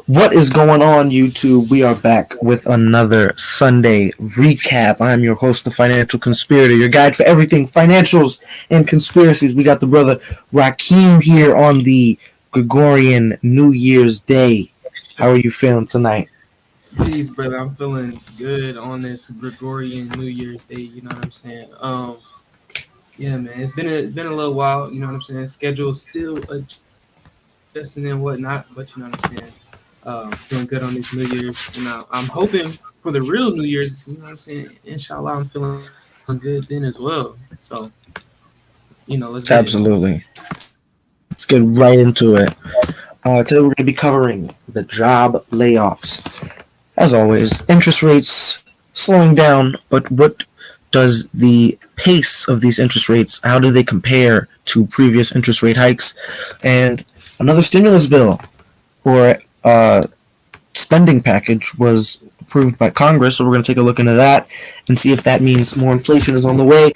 What is going on, YouTube? We are back with another Sunday recap. I'm your host, the Financial Conspirator, your guide for everything financials and conspiracies. We got the brother Rakeem here on the Gregorian New Year's Day. How are you feeling tonight? Peace, brother. I'm feeling good on this Gregorian New Year's Day. You know what I'm saying? Yeah, man. It's been a little while. You know what I'm saying? Schedule's still adjusting and whatnot, but you know what I'm saying? Feeling good on this New Year's, and I'm hoping for the real New Year's. You know what I'm saying? Inshallah, I'm feeling good then as well. So let's get it. Absolutely. Let's get right into it. Today we're going to be covering the job layoffs. As always, interest rates slowing down, but what does the pace of these interest rates, how do they compare to previous interest rate hikes? And another stimulus bill or spending package was approved by Congress, so we're going to take a look into that and see if that means more inflation is on the way.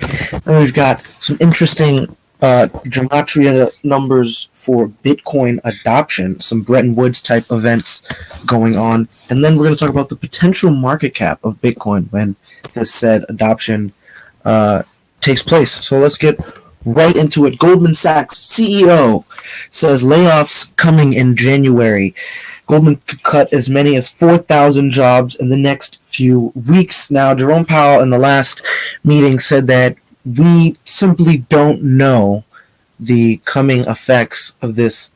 And we've got some interesting gematria numbers for Bitcoin adoption, some Bretton Woods type events going on, and then we're going to talk about the potential market cap of Bitcoin when this said adoption takes place. So let's get right into it. Goldman Sachs CEO says layoffs coming in January. Goldman could cut as many as 4,000 jobs in the next few weeks. Now, Jerome Powell in the last meeting said that we simply don't know the coming effects of this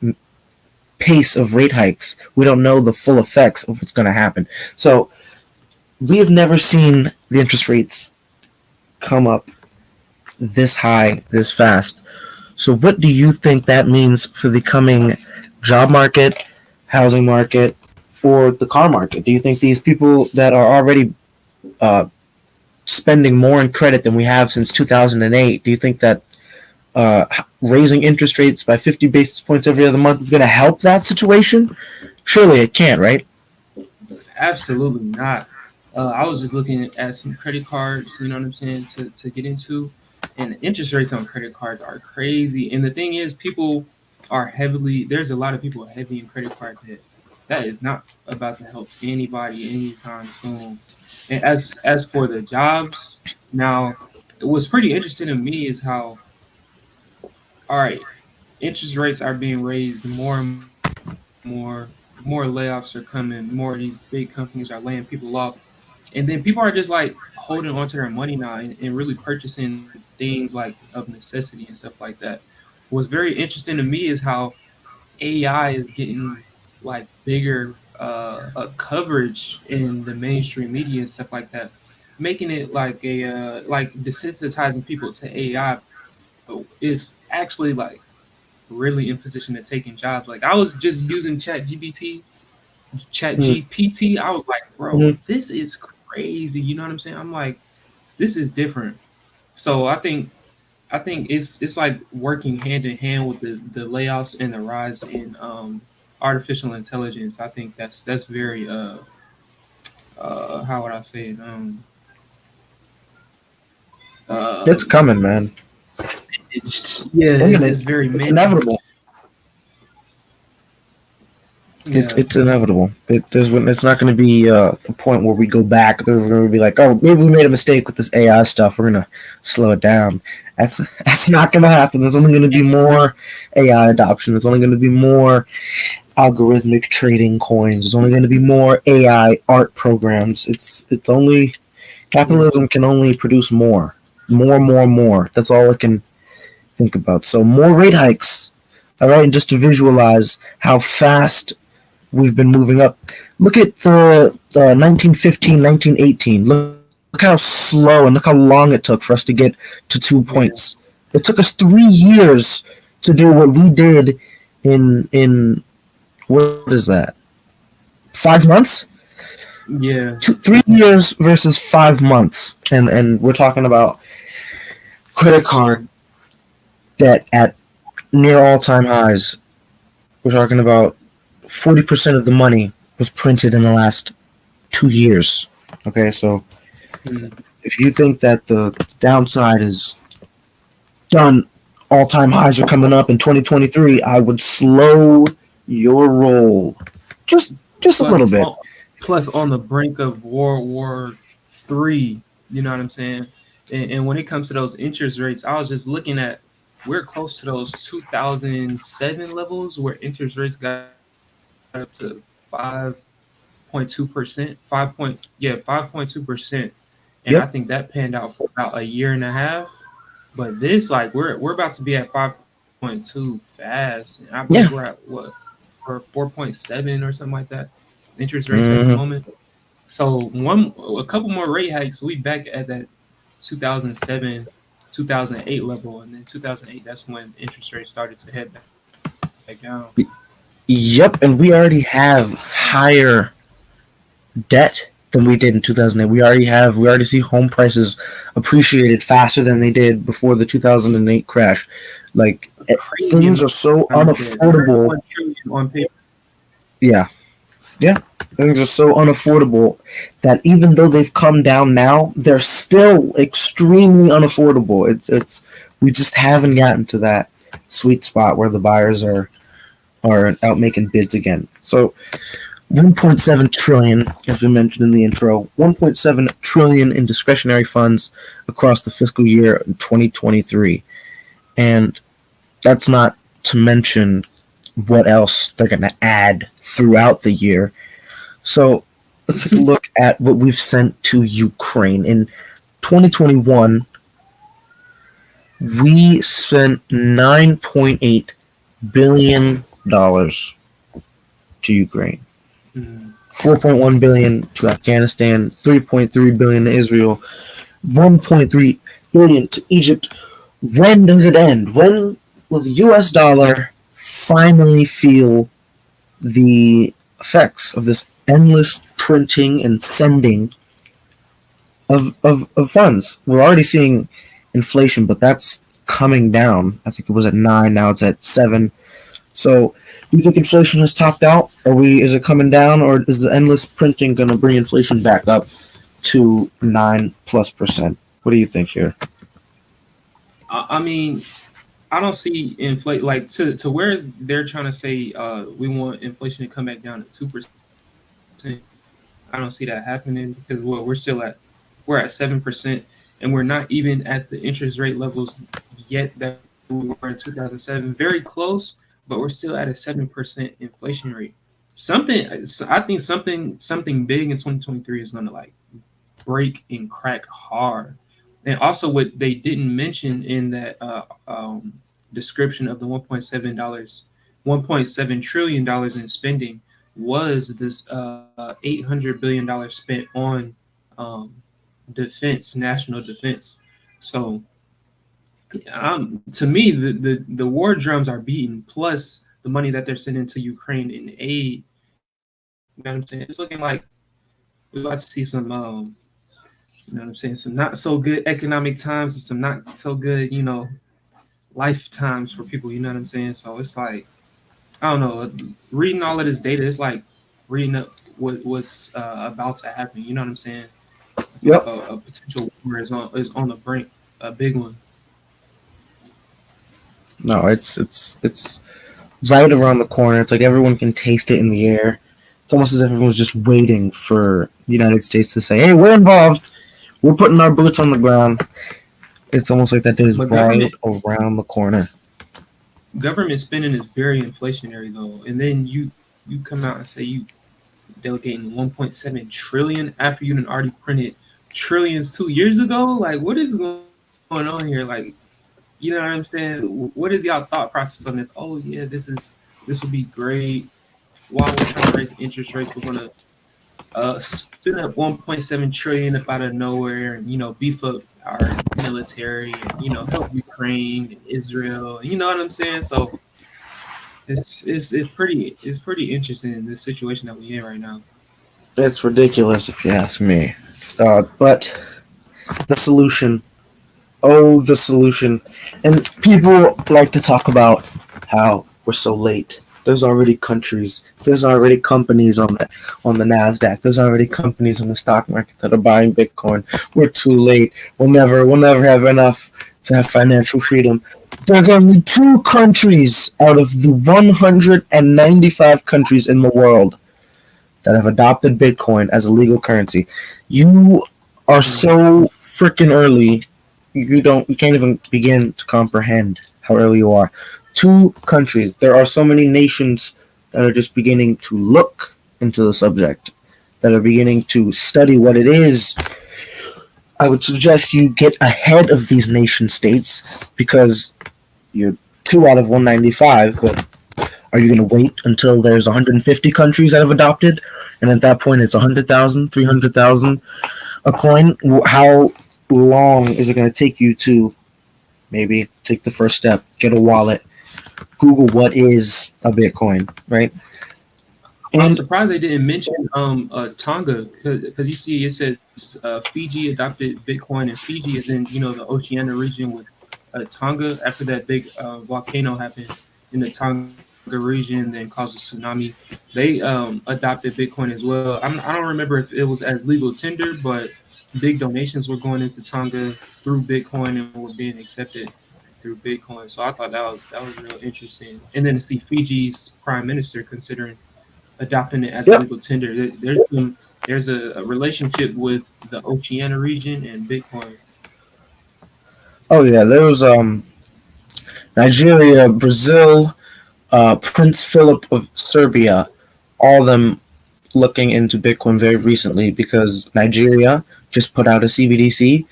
pace of rate hikes. We don't know the full effects of what's going to happen. So we have never seen the interest rates come up this high, this fast. So what do you think that means for the coming job market, housing market, or the car market? Do you think these people that are already spending more in credit than we have since 2008, do you think that raising interest rates by 50 basis points every other month is going to help that situation? Surely it can't, right? Absolutely not. I was just looking at some credit cards, you know what I'm saying, to get into. And the interest rates on credit cards are crazy. And the thing is, there's a lot of people heavy in credit card debt. That is not about to help anybody anytime soon. And as for the jobs, now, what's pretty interesting to me is how, all right, interest rates are being raised more and more layoffs are coming, more of these big companies are laying people off. And then people are just like holding onto their money now and really purchasing things like of necessity and stuff like that. What's very interesting to me is how AI is getting like bigger coverage in the mainstream media and stuff like that, making it like a like desensitizing people to AI is actually like really in position to taking jobs. Like I was just using Chat GPT. I was like, bro, Mm-hmm. this is crazy. You know what I'm saying? I'm like, this is different. So I think it's like working hand in hand with the layoffs and the rise in artificial intelligence. I think that's very how would I say it It's um coming, man. yeah, it's It's very man. inevitable. Yeah, It's inevitable. It's not going to be a point where we go back. We're going to be like, oh, maybe we made a mistake with this AI stuff. We're going to slow it down. That's not going to happen. There's only going to be more AI adoption. There's only going to be more algorithmic trading coins. There's only going to be more AI art programs. It's only yeah, capitalism can only produce more, more. That's all it can think about. So more rate hikes. All right, and just to visualize how fast we've been moving up. Look at the 1915, 1918. Look how slow and look how long it took for us to get to 2 points. yeah, It took us 3 years to do what we did in what is that? 5 months? yeah. 3 years versus 5 months, and we're talking about credit card debt at near all time highs. We're talking about 40% of the money was printed in the last 2 years. Okay, so Mm. if you think that the downside is done, all time highs are coming up in 2023, I would slow your roll. Just just a little bit. Plus on the brink of World War III. You know what I'm saying? And when it comes to those interest rates, I was just looking at we're close to those 2007 levels where interest rates got up to 5.2%, 5.2%, and I Yep. think that panned out for about a year and a half. But this, like, we're about to be at 5.2 fast, and I Yeah. believe we're at what, for 4.7 or something like that interest rates at the Hmm. moment. So a couple more rate hikes, we back at that 2007, 2008 level, and then 2008, that's when interest rates started to head back down. Yep. And we already have higher debt than we did in 2008. We already see home prices appreciated faster than they did before the 2008 crash. Like Crazy things amount are so of debt, unaffordable. 31 trillion on paper. Yeah. Yeah. Things are so unaffordable that even though they've come down now, they're still extremely unaffordable. It's we just haven't gotten to that sweet spot where the buyers are out making bids again. So 1.7 trillion, as we mentioned in the intro, 1.7 trillion in discretionary funds across the fiscal year 2023. And that's not to mention what else they're going to add throughout the year. So let's take a look at what we've sent to Ukraine. In 2021, we spent $9.8 billion to Ukraine. Mm. 4.1 billion to Afghanistan, 3.3 billion to Israel, 1.3 billion to Egypt. When does it end? When will the US dollar finally feel the effects of this endless printing and sending of funds? We're already seeing inflation, but that's coming down. I think it was at 9, now it's at 7. So do you think inflation has topped out? Is it coming down, or is the endless printing going to bring inflation back up to 9+%? What do you think here? I mean, I don't see inflate like to where they're trying to say we want inflation to come back down to 2%. I don't see that happening because we're at 7%, and we're not even at the interest rate levels yet that we were in 2007. Very close, but we're still at a 7% inflation rate. I think something big in 2023 is going to like break and crack hard. And also, what they didn't mention in that description of the $1.7 trillion in spending was this $800 billion spent on defense, national defense. So, to me, the war drums are beaten. Plus, the money that they're sending to Ukraine in aid. You know what I'm saying? It's looking like we're about to see some you know what I'm saying? Some not so good economic times and some not so good, lifetimes for people. You know what I'm saying? So it's like, I don't know. Reading all of this data, it's like reading up what's about to happen. You know what I'm saying? Yep. A potential war is on the brink, a big one. No, it's right around the corner. It's like everyone can taste it in the air. It's almost as if everyone's just waiting for the United States to say, "Hey, we're involved. We're putting our boots on the ground." It's almost like that day is But right around the corner. government spending is very inflationary though, and then you come out and say you delegating 1.7 trillion after you had already printed trillions 2 years ago. Like, what is going on here? Like, you know what I'm saying? What is y'all thought process on this? Oh yeah, this will be great. While we're trying to raise interest rates, we're gonna spend up 1.7 trillion up out of nowhere, and beef up our military, and help Ukraine and Israel. You know what I'm saying? So it's pretty interesting in this situation that we're in right now. It's ridiculous if you ask me. But the solution, oh, the solution. And people like to talk about how we're so late. There's already countries, there's already companies on the Nasdaq. There's already companies on the stock market that are buying Bitcoin. We're too late. We'll never have enough to have financial freedom. There's only 2 countries out of the 195 countries in the world that have adopted Bitcoin as a legal currency. You are so freaking early. You can't even begin to comprehend how early you are. 2 countries. There are so many nations that are just beginning to look into the subject, that are beginning to study what it is. I would suggest you get ahead of these nation states because you're 2 out of 195, but are you going to wait until there's 150 countries that have adopted? And at that point, it's 100,000, 300,000 a coin? How long is it going to take you to maybe take the first step, get a wallet, Google what is a Bitcoin, right? I'm surprised they didn't mention Tonga because you see it says Fiji adopted Bitcoin, and Fiji is in the Oceania region with Tonga after that big volcano happened in the Tonga region, then caused a tsunami. They adopted Bitcoin as well. I don't remember if it was as legal tender, but big donations were going into Tonga through Bitcoin and were being accepted through Bitcoin. So I thought that was real interesting. And then to see Fiji's prime minister considering adopting it as a legal tender. There's a relationship with the Oceania region and Bitcoin. Oh yeah, there was Nigeria, Brazil, Prince Philip of Serbia, all of them looking into Bitcoin very recently because Nigeria just put out a CBDC,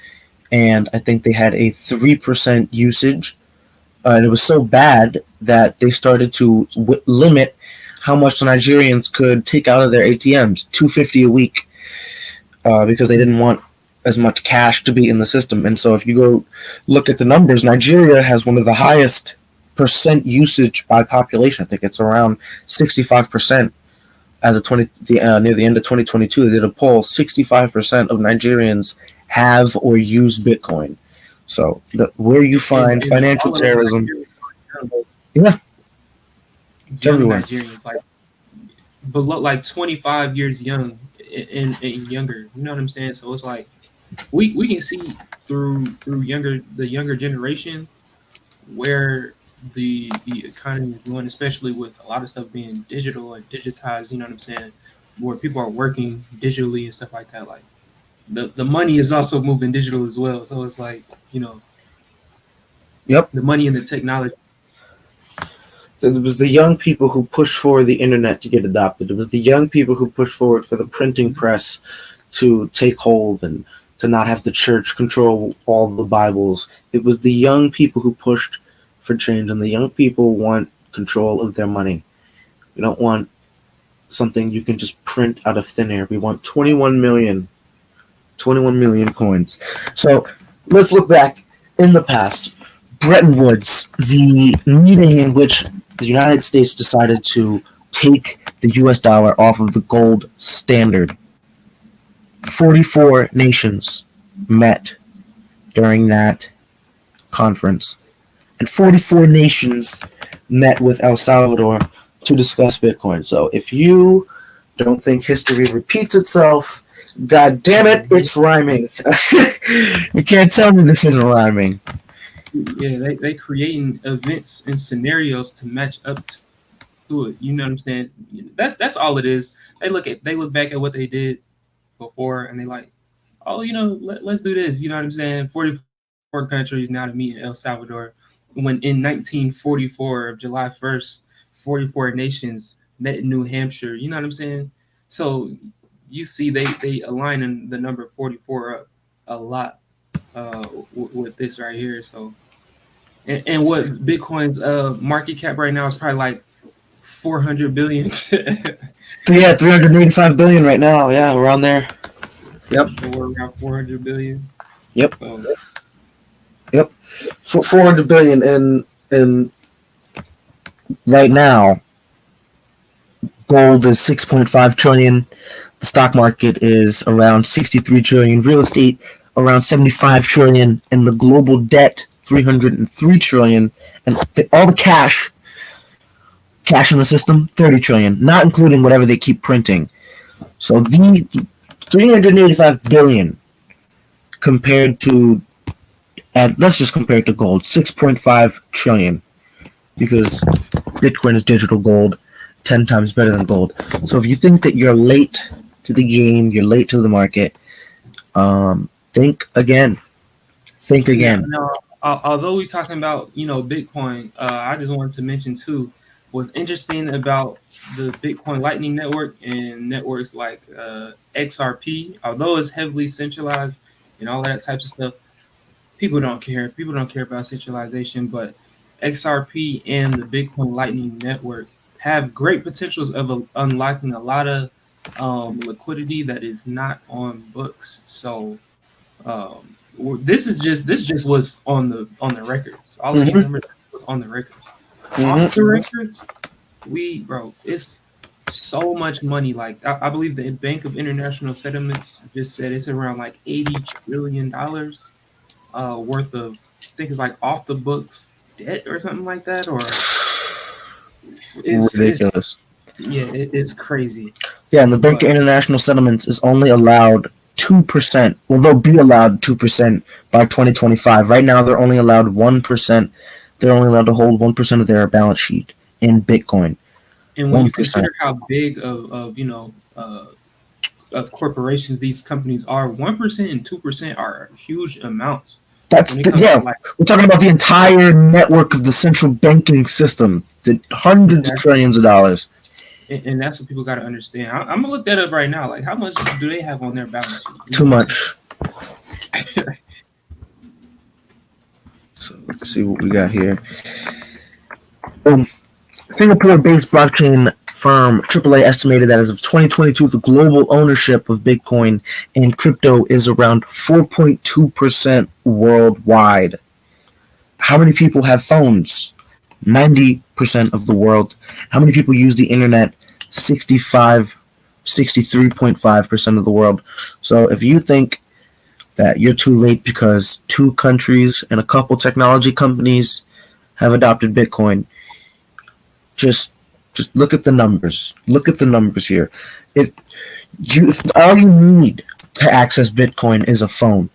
and I think they had a 3% usage, and it was so bad that they started to limit how much the Nigerians could take out of their ATMs, $250 a week, because they didn't want as much cash to be in the system. And so if you go look at the numbers, Nigeria has one of the highest percent usage by population. I think it's around 65%. As of near the end of 2022, they did a poll. 65% of Nigerians have or use Bitcoin. So where you find financial terrorism, yeah, it's everywhere. Nigerians, like 25 years young and younger. You know what I'm saying? So it's like we can see through the younger generation where the economy is going, especially with a lot of stuff being digital and digitized, you know what I'm saying, where people are working digitally and stuff like that. Like the money is also moving digital as well. So it's like, Yep. The money and the technology. It was the young people who pushed for the internet to get adopted. It was the young people who pushed forward for the printing press to take hold and to not have the church control all the Bibles. It was the young people who pushed for change, and the young people want control of their money. We don't want something you can just print out of thin air. We want 21 million coins. So let's look back in the past. Bretton Woods, the meeting in which the United States decided to take the US dollar off of the gold standard. 44 nations met during that conference. And 44 nations met with El Salvador to discuss Bitcoin. So if you don't think history repeats itself, God damn it, it's rhyming. You can't tell me this isn't rhyming. Yeah, they creating events and scenarios to match up to it. You know what I'm saying? That's all it is. They look back at what they did before, and they like, oh, let's do this. You know what I'm saying? 44 countries now to meet in El Salvador. When in 1944, July 1st, 44 nations met in New Hampshire. You know what I'm saying? So you see they align in the number 44 up a lot with this right here. So and what Bitcoin's market cap right now is probably like 400 billion. Yeah, 385 billion right now. Yeah, we're on there. Yep. So we're around 400 billion. Yep. So, yep. 400 billion, and right now gold is 6.5 trillion. The stock market is around 63 trillion. Real estate around 75 trillion, and the global debt 303 trillion, and all the cash in the system 30 trillion, not including whatever they keep printing. So the 385 billion compared to, let's just compare it to gold, 6.5 trillion, because Bitcoin is digital gold, 10 times better than gold. So if you think that you're late to the game, you're late to the market, think again. Think again. Yeah, no, although we're talking about Bitcoin, I just wanted to mention too what's interesting about the Bitcoin Lightning Network and networks like XRP. Although it's heavily centralized and all that types of stuff, people don't care. People don't care about centralization, but XRP and the Bitcoin Lightning Network have great potentials of unlocking a lot of liquidity that is not on books. So. This just was on the records. All of these numbers was on the records. Off the records, it's so much money. Like I believe the Bank of International Settlements just said it's around like $80 trillion worth of, I think it's like off the books debt or something like that, or it's ridiculous. It's crazy. Yeah, and the Bank of International Settlements is only allowed 2%. Well, they'll be allowed 2% by 2025. Right now, they're only allowed 1%. They're only allowed to hold 1% of their balance sheet in Bitcoin. And when 1%. You consider how big of corporations these companies are, 1% and 2% are huge amounts. We're talking about the entire network of the central banking system, the hundreds of trillions of dollars. And that's what people got to understand. I'm gonna look that up right now. Like, how much do they have on their balance sheet? Too much. So let's see what we got here. Singapore-based blockchain firm AAA estimated that as of 2022, the global ownership of Bitcoin and crypto is around 4.2% worldwide. How many people have phones? 90% of the world. How many people use the internet? 63.5% of the world. So if you think that you're too late because 2 countries and a couple technology companies have adopted Bitcoin, just look at the numbers. Look at the numbers here. All you need to access Bitcoin is a phone.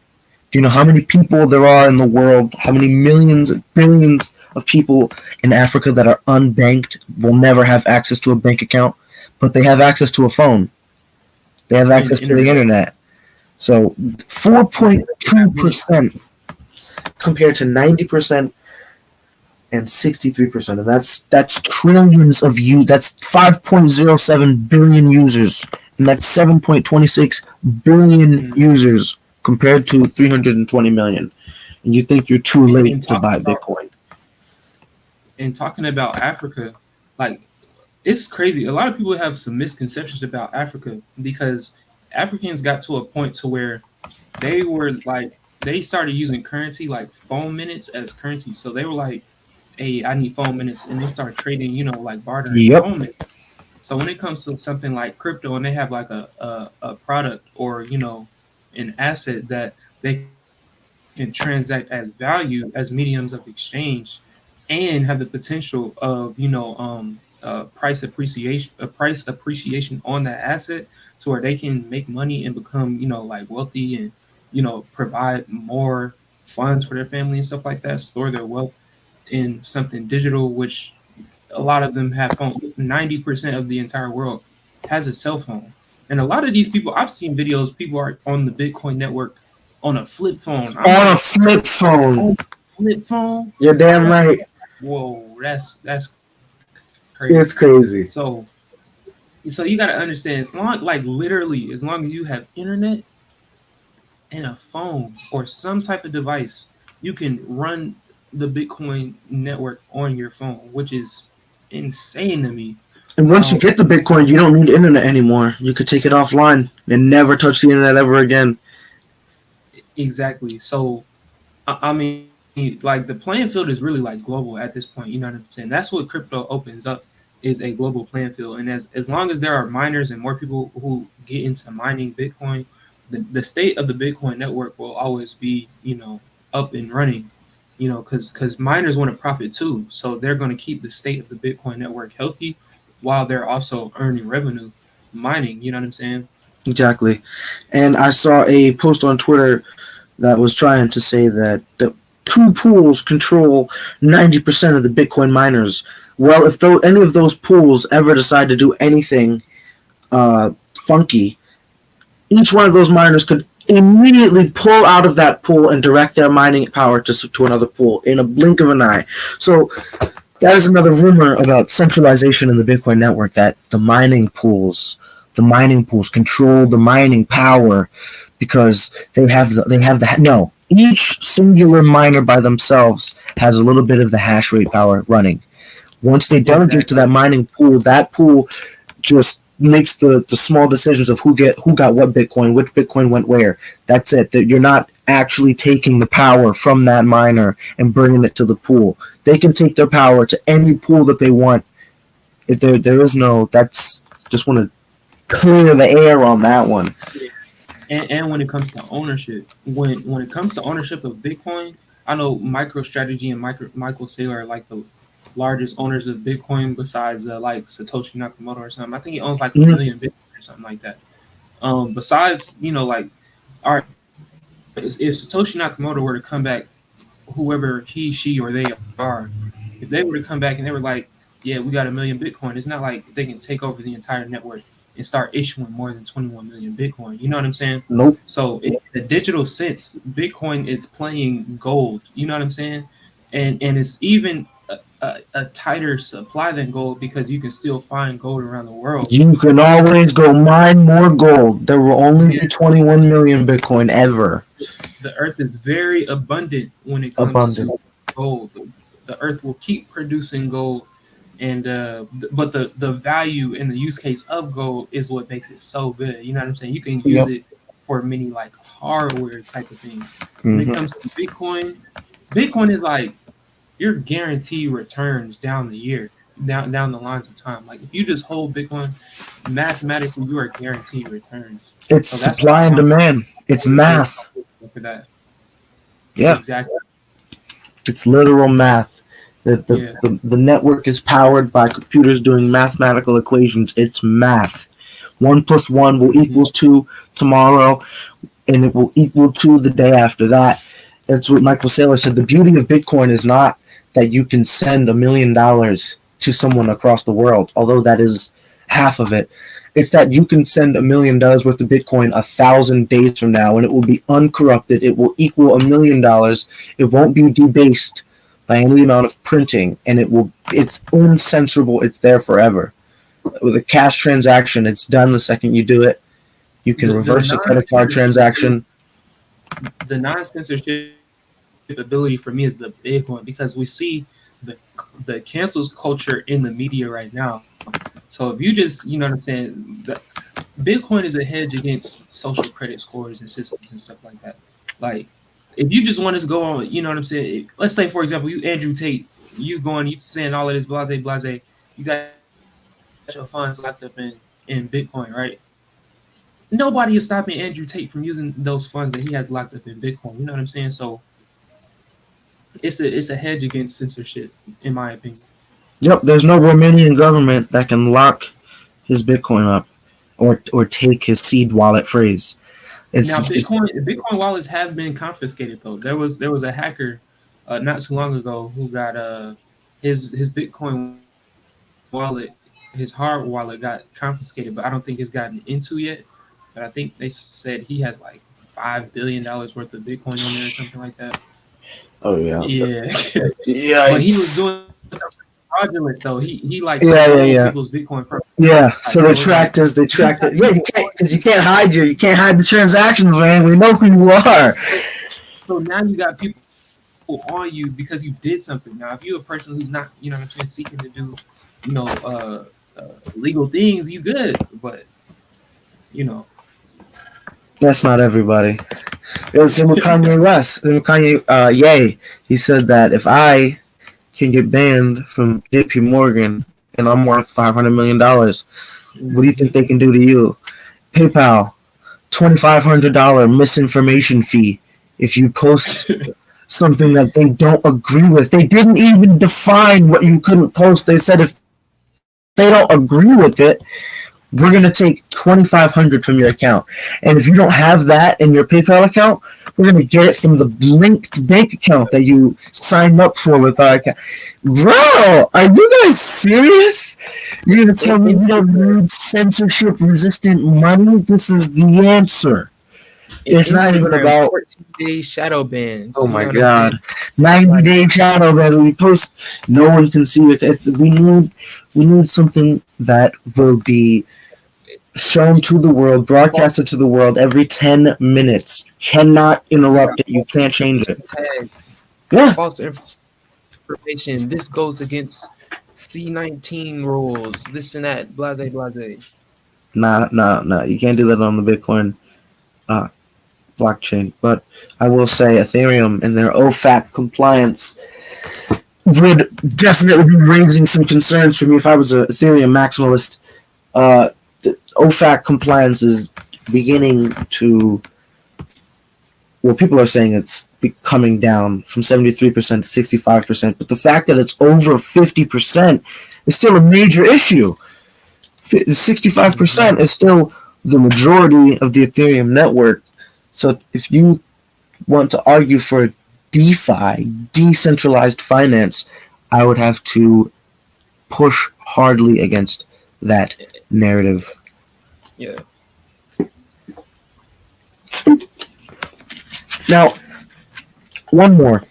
Do you know how many people there are in the world? How many millions, billions of people in Africa that are unbanked, will never have access to a bank account, but they have access to a phone. They have access to the internet. So 4.2% compared to 90% and 63%. And that's trillions of That's 5.07 billion users. And that's 7.26 billion users compared to 320 million. And you think you're too late to buy Bitcoin. And talking about Africa, like, it's crazy. A lot of people have some misconceptions about Africa because Africans got to a point to where they started using currency like phone minutes as currency. So they were like, hey, I need phone minutes. And they start trading, like bartering phone minutes. So when it comes to something like crypto and they have like a product or, an asset that they can transact as value as mediums of exchange and have the potential of, price appreciation on that asset to where they can make money and become, like wealthy and, provide more funds for their family and stuff like that, store their wealth in something digital, which a lot of them have phones. 90% of the entire world has a cell phone. And a lot of these people, I've seen videos, people are on the Bitcoin network on a flip phone. A flip phone. Flip phone? You're damn right. Whoa, that's crazy. It's crazy. So you got to understand, as long as you have internet and a phone or some type of device, you can run the Bitcoin network on your phone, which is insane to me. And once you get the Bitcoin, you don't need internet anymore. You could take it offline and never touch the internet ever again. Exactly. So, I mean, like, the playing field is really like global at this point. You know what I'm saying? That's what crypto opens up, is a global playing field. And as long as there are miners and more people who get into mining Bitcoin, the state of the Bitcoin network will always be, up and running, because miners want to profit too. So they're going to keep the state of the Bitcoin network healthy while they're also earning revenue mining. You know what I'm saying? Exactly. And I saw a post on Twitter that was trying to say that the 2 pools control 90% of the Bitcoin miners, Well, if any of those pools ever decide to do anything funky, each one of those miners could immediately pull out of that pool and direct their mining power to another pool in a blink of an eye. So that is another rumor about centralization in the Bitcoin network, that the mining pools control the mining power because each singular miner by themselves has a little bit of the hash rate power running. Once they delegate to that mining pool, that pool just makes the small decisions of who got what Bitcoin, which Bitcoin went where. That's it. That you're not actually taking the power from that miner and bringing it to the pool. They can take their power to any pool that they want. If there is no, that's just want to clear the air on that one. And when it comes to ownership, when it comes to ownership of Bitcoin, I know MicroStrategy and Michael Saylor are like the largest owners of Bitcoin besides like Satoshi Nakamoto or something. I think he owns like 1 million Bitcoin or something like that. Besides, like, all right, if Satoshi Nakamoto were to come back, whoever he, she, or they are, if they were to come back and they were like, yeah, we got 1 million Bitcoin, it's not like they can take over the entire network and start issuing more than 21 million Bitcoin. You know what I'm saying? Nope. So in the digital sense, Bitcoin is playing gold. You know what I'm saying? And it's even a tighter supply than gold because you can still find gold around the world. You can always go mine more gold. There will only be 21 million Bitcoin ever. The earth is very abundant when it comes to gold. The earth will keep producing gold, and but the value and the use case of gold is what makes it so good. You know what I'm saying? You can use it for many like hardware type of things. When it comes to Bitcoin is like your guaranteed returns down the year, down the lines of time. Like if you just hold Bitcoin, mathematically you are guaranteed returns. It's supply and demand. It's math. For that. Yeah, exactly. It's literal math. The network is powered by computers doing mathematical equations. It's math. 1 + 1 will equal 2 tomorrow, and it will equal 2 the day after that. That's what Michael Saylor said. The beauty of Bitcoin is not that you can send $1 million to someone across the world, although that is half of it. It's that you can send $1 million worth of Bitcoin 1,000 days from now, and it will be uncorrupted. It will equal $1 million. It won't be debased by any amount of printing, and it's uncensorable. It's there forever. With a cash transaction, it's done the second you do it. You can reverse a credit card transaction. The non-censorship ability for me is the big one because we see the cancels culture in the media right now. So if you just, you know what I'm saying, Bitcoin is a hedge against social credit scores and systems and stuff like that. Like if you just want to go on, you know what I'm saying. Let's say, for example, you Andrew Tate, you saying all of this blase, you got your funds locked up in Bitcoin, right? Nobody is stopping Andrew Tate from using those funds that he has locked up in Bitcoin. You know what I'm saying? So it's a hedge against censorship, in my opinion. Yep, there's no Romanian government that can lock his Bitcoin up or take his seed wallet phrase. Bitcoin wallets have been confiscated though. There was a hacker not too long ago who got his Bitcoin wallet, his hard wallet got confiscated, but I don't think it's gotten into yet. But I think they said he has like $5 billion worth of Bitcoin on there or something like that. Oh yeah. Yeah. But he was doing something fraudulent though. He like stole people's Bitcoin from. Yeah. So they tracked it. Yeah, you can't hide the transactions, man. We know who you are. So now you got people on you because you did something. Now, if you're a person who's not, you know what I'm saying, seeking to do, legal things, you good. But that's not everybody. It was with Kanye West. Kanye, he said that if I can get banned from JP Morgan and I'm worth $500 million, what do you think they can do to you? PayPal, $2,500 misinformation fee if you post something that they don't agree with. They didn't even define what you couldn't post. They said if they don't agree with it, We're gonna take 2,500 from your account, and if you don't have that in your PayPal account, we're gonna get it from the linked bank account that you signed up for with our account. Bro, are you guys serious? You're gonna tell me you don't need censorship-resistant money? This is the answer. It's not even about. 14-day shadow bans. Oh You my know what I'm god. saying? 90-day shadow bans. We post, no one can see it. We need something that will be shown to the world, broadcasted to the world every 10 minutes. Cannot interrupt it. You can't change it. Tags, Yeah. false information. This goes against C19 rules. This and that. Blase, blase. Nah. You can't do that on the Bitcoin blockchain. But I will say Ethereum and their OFAC compliance would definitely be raising some concerns for me if I was an Ethereum maximalist. The OFAC compliance is beginning to. Well, people are saying it's coming down from 73% to 65%, but the fact that it's over 50% is still a major issue. 65% is still the majority of the Ethereum network. So if you want to argue for DeFi, decentralized finance, I would have to push hardly against that narrative. Yeah. Now, one more.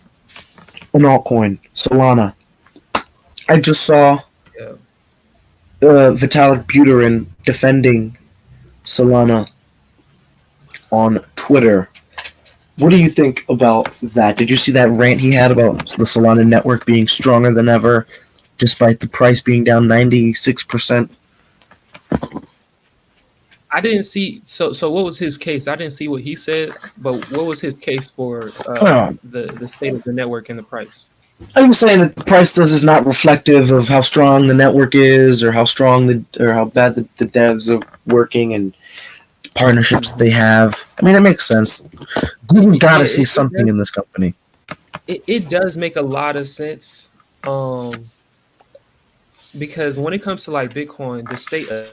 An altcoin, Solana. I just saw Yeah. Vitalik Buterin defending Solana on Twitter. What do you think about that? Did you see that rant he had about the Solana network being stronger than ever, despite the price being down 96%? I didn't see. So what was his case? I didn't see what he said, but what was his case for the state of the network and the price? I was saying that the price is not reflective of how strong the network is, or how strong or how bad the devs are working and partnerships they have. I mean, it makes sense. Google's got to see something in this company. It does make a lot of sense, because when it comes to like Bitcoin, the state of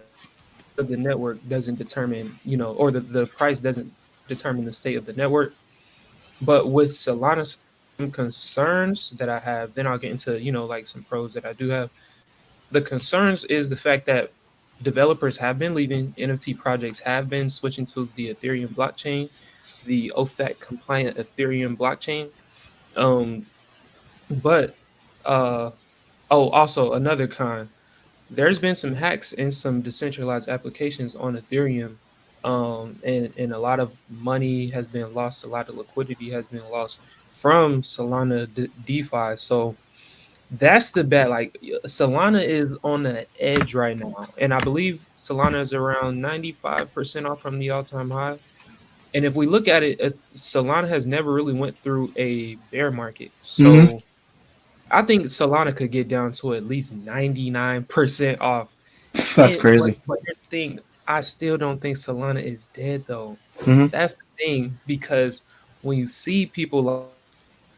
the network doesn't determine, or the price doesn't determine the state of the network. But with Solana, some concerns that I have, then I'll get into, like some pros that I do have. The concerns is the fact that developers have been leaving, NFT projects have been switching to the Ethereum blockchain, the OFAC compliant Ethereum blockchain. But also another con. There's been some hacks and some decentralized applications on Ethereum, and a lot of money has been lost, a lot of liquidity has been lost from Solana DeFi. So that's the bet. Like Solana is on the edge right now, and I believe Solana is around 95% off from the all-time high. And if we look at it, Solana has never really went through a bear market, so I think Solana could get down to at least 99% off. That's crazy. But here's the thing, I still don't think Solana is dead though. Mhm. That's the thing, because when you see people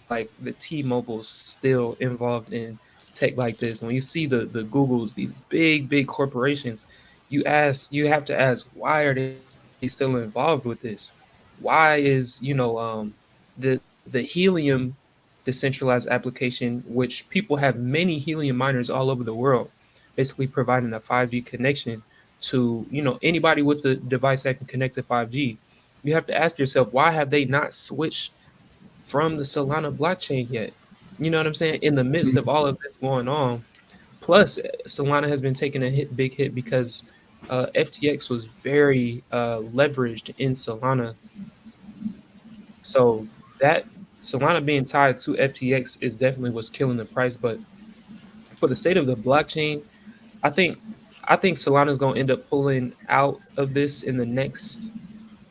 like the T-Mobile's still involved in tech like this, when you see the Googles, these big corporations, you have to ask, why are they still involved with this? Why is the Helium decentralized application, which people have many Helium miners all over the world, basically providing a 5G connection to anybody with the device that can connect to 5G. You have to ask yourself, why have they not switched from the Solana blockchain yet? You know what I'm saying? In the midst of all of this going on, plus Solana has been taking a big hit because FTX was very leveraged in Solana. So that Solana being tied to FTX is definitely what's killing the price. But for the state of the blockchain, I think Solana is going to end up pulling out of this in the next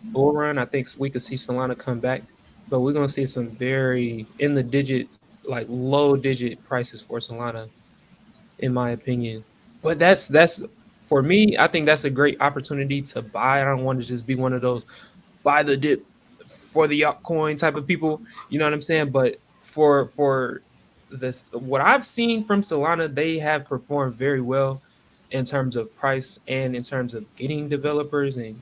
bull run. I think we could see Solana come back, but we're going to see some very in the digits, like low digit prices for Solana, in my opinion. But that's for me. I think that's a great opportunity to buy. I don't want to just be one of those buy the dip for the altcoin type of people. You know what I'm saying? But for this, what I've seen from Solana, they have performed very well. in terms of price and in terms of getting developers and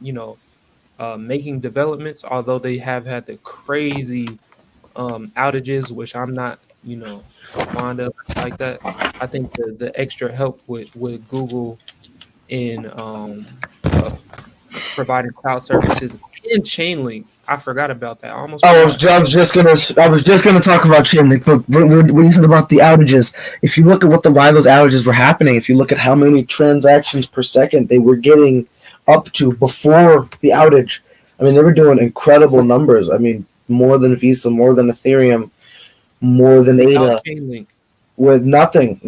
making developments. Although they have had the crazy outages, which I'm not fond of like that. I think the extra help with Google in uh, providing cloud services and Chainlink. I forgot about that. I almost Oh, forgot. I was just gonna talk about Chainlink, but when you said about the outages, if you look at why those outages were happening, if you look at how many transactions per second they were getting up to before the outage, I mean, they were doing incredible numbers. I mean, more than Visa, more than Ethereum, more than Without ADA, Chainlink, with nothing.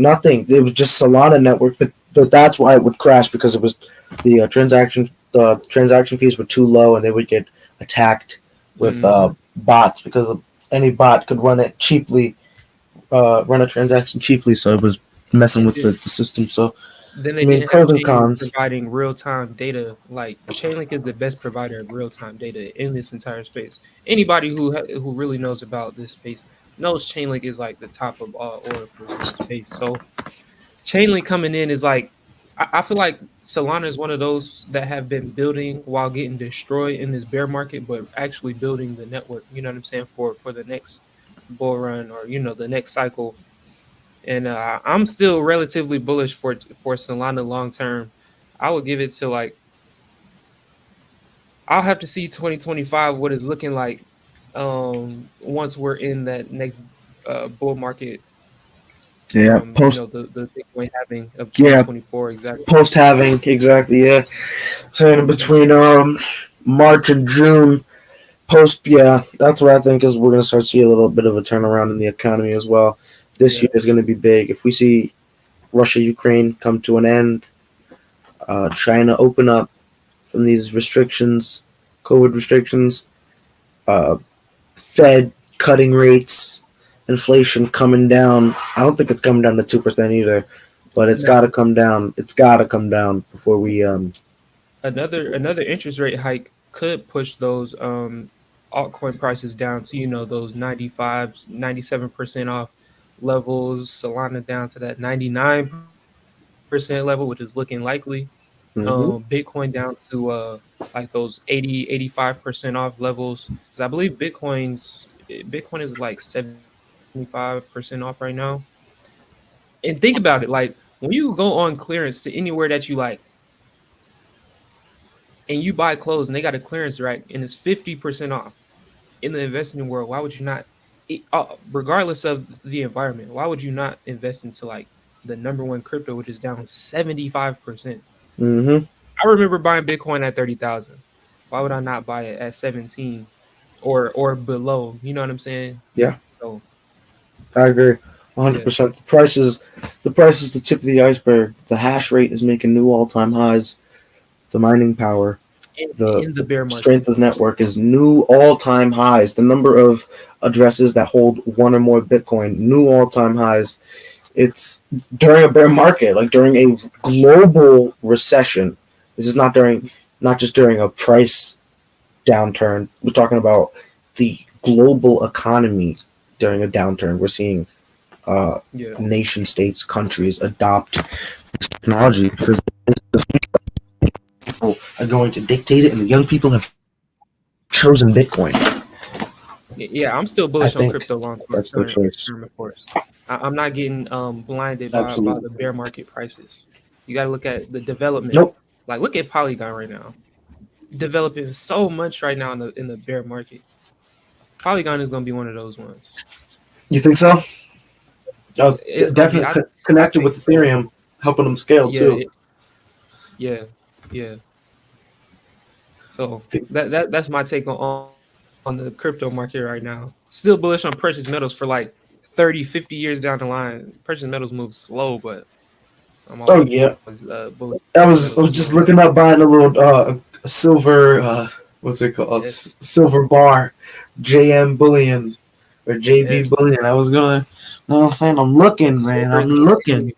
It was just Solana network, but that's why it would crash because it was the transaction fees were too low, and they would get attacked with hmm bots because any bot could run it cheaply, run a transaction cheaply. So it was messing and with the system. So then I they mean, didn't have pros and Chainlink cons. providing real time data. Like Chainlink is the best provider of real time data in this entire space. Anybody who really knows about this space knows Chainlink is like the top of all oracles in the space. So Chainlink coming in is like I feel like Solana is one of those that have been building while getting destroyed in this bear market, but actually building the network. You know what I'm saying for the next bull run or the next cycle. And I'm still relatively bullish for Solana long term. I would give it to like I'll have to see 2025 what it's looking like once we're in that next bull market Yeah, from post the Bitcoin halving of yeah 2024 exactly. post having exactly yeah. So in between March and June, post yeah, that's what I think is we're gonna start to see a little bit of a turnaround in the economy as well. This Yeah. year is gonna be big. If we see Russia Ukraine come to an end, China open up from these restrictions, COVID restrictions, uh, Fed cutting rates, inflation coming down. I don't think it's coming down to 2% either, but it's got No. to come down. It's got to come down before we. Another interest rate hike could push those altcoin prices down to those 95, 97% off levels. Solana down to that 99% level, which is looking likely. Mm-hmm. Bitcoin down to like those 80, 85% off levels. Because I believe Bitcoin is like 75% off right now. And think about it, like when you go on clearance to anywhere that you like and you buy clothes and they got a clearance rack and it's 50% off in the investing world, why would you not regardless of the environment, why would you not invest into like the number one crypto, which is down 75%? Mm-hmm. I remember buying Bitcoin at 30,000. Why would I not buy it at 17 or below? You know what I'm saying? Yeah, So I agree. yeah, 100%. The price is the tip of the iceberg. The hash rate is making new all-time highs. The mining power, in the the bear market. strength of the network is new all-time highs. The number of addresses that hold one or more Bitcoin, new all-time highs. It's during a bear market, like during a global recession. This is not just during a price downturn. We're talking about the global economy during a downturn. We're seeing uh, Yeah. nation states, countries adopt technology because the people are going to dictate it, and the young people have chosen Bitcoin. Yeah, I'm still I bullish on think crypto long that's their choice. term, of course. I'm not getting blinded by Absolutely. the bear market prices. You got to look at the development. Nope. Like, look at Polygon right now, developing so much right now in the bear market. Polygon is going to be one of those ones. You think so? Oh, It's going to be. definitely I connected think with so. Ethereum, helping them scale Yeah. too. Yeah. Yeah. So that's my take on the crypto market right now. Still bullish on precious metals for like 30, 50 years down the line. Precious metals move slow, but I'm Oh always yeah, bullish I on was metals just long looking term. up buying a little silver. What's it called? Yes, Silver bar, JM Bullion or JB yes. Bullion. I was gonna. You know what I'm saying? I'm looking, man. Silver I'm is the looking. king.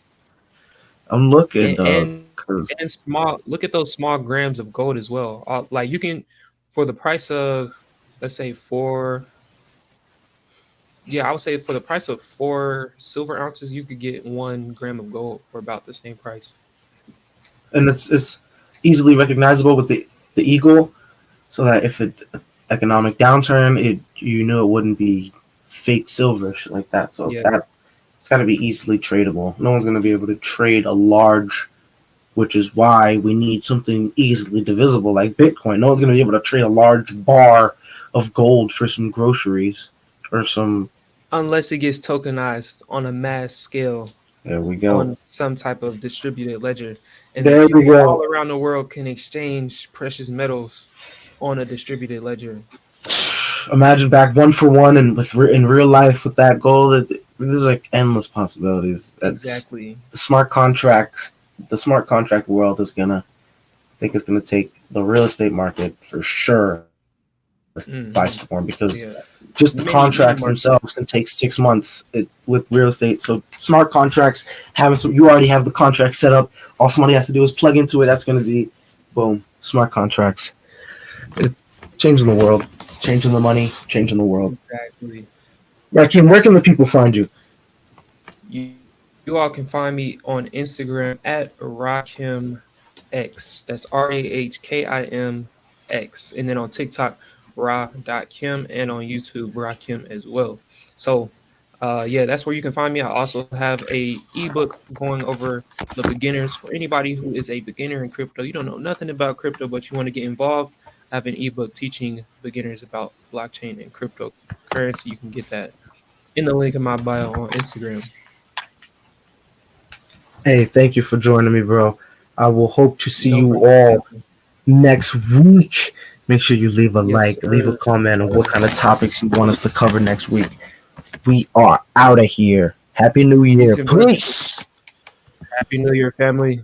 I'm looking, And, dog. and Cause and small. Look at those small grams of gold as well. Like you can, for the price of, let's say four. Yeah, I would say for the price of 4 silver ounces, you could get 1 gram of gold for about the same price. and it's easily recognizable with the eagle, so that if it economic downturn, it wouldn't be fake silver shit like that. So Yeah. that it's got to be easily tradable. No one's going to be able to trade a large, which is why we need something easily divisible like Bitcoin. No one's going to be able to trade a large bar of gold for some groceries or some. Unless it gets tokenized on a mass scale There we go. on some type of distributed ledger. And There then we people go. all around the world can exchange precious metals on a distributed ledger. Imagine back 1-for-1 and in real life with that gold. There's like endless possibilities. Exactly. The smart contracts. The smart contract world is gonna. I think it's gonna take the real estate market for sure by storm, because just the contracts themselves can take 6 months with real estate. So smart contracts, you already have the contract set up. All somebody has to do is plug into it. That's going to be boom, smart contracts. Changing the world, changing the money, changing the world. Exactly. Rakim, where can the people find you? You all can find me on Instagram at RahKimX. That's RAHKIMX. And then on TikTok, Rah.Kim, and on YouTube, RahKim as well. So that's where you can find me. I also have a ebook going over the beginners. For anybody who is a beginner in crypto, you don't know nothing about crypto, but you want to get involved, I have an ebook teaching beginners about blockchain and cryptocurrency. You can get that in the link in my bio on Instagram. Hey, thank you for joining me, bro. I will hope to see you all next week. Make sure you leave a like, leave a comment on what kind of topics you want us to cover next week. We are out of here. Happy New Year. Peace. Happy New Year, family.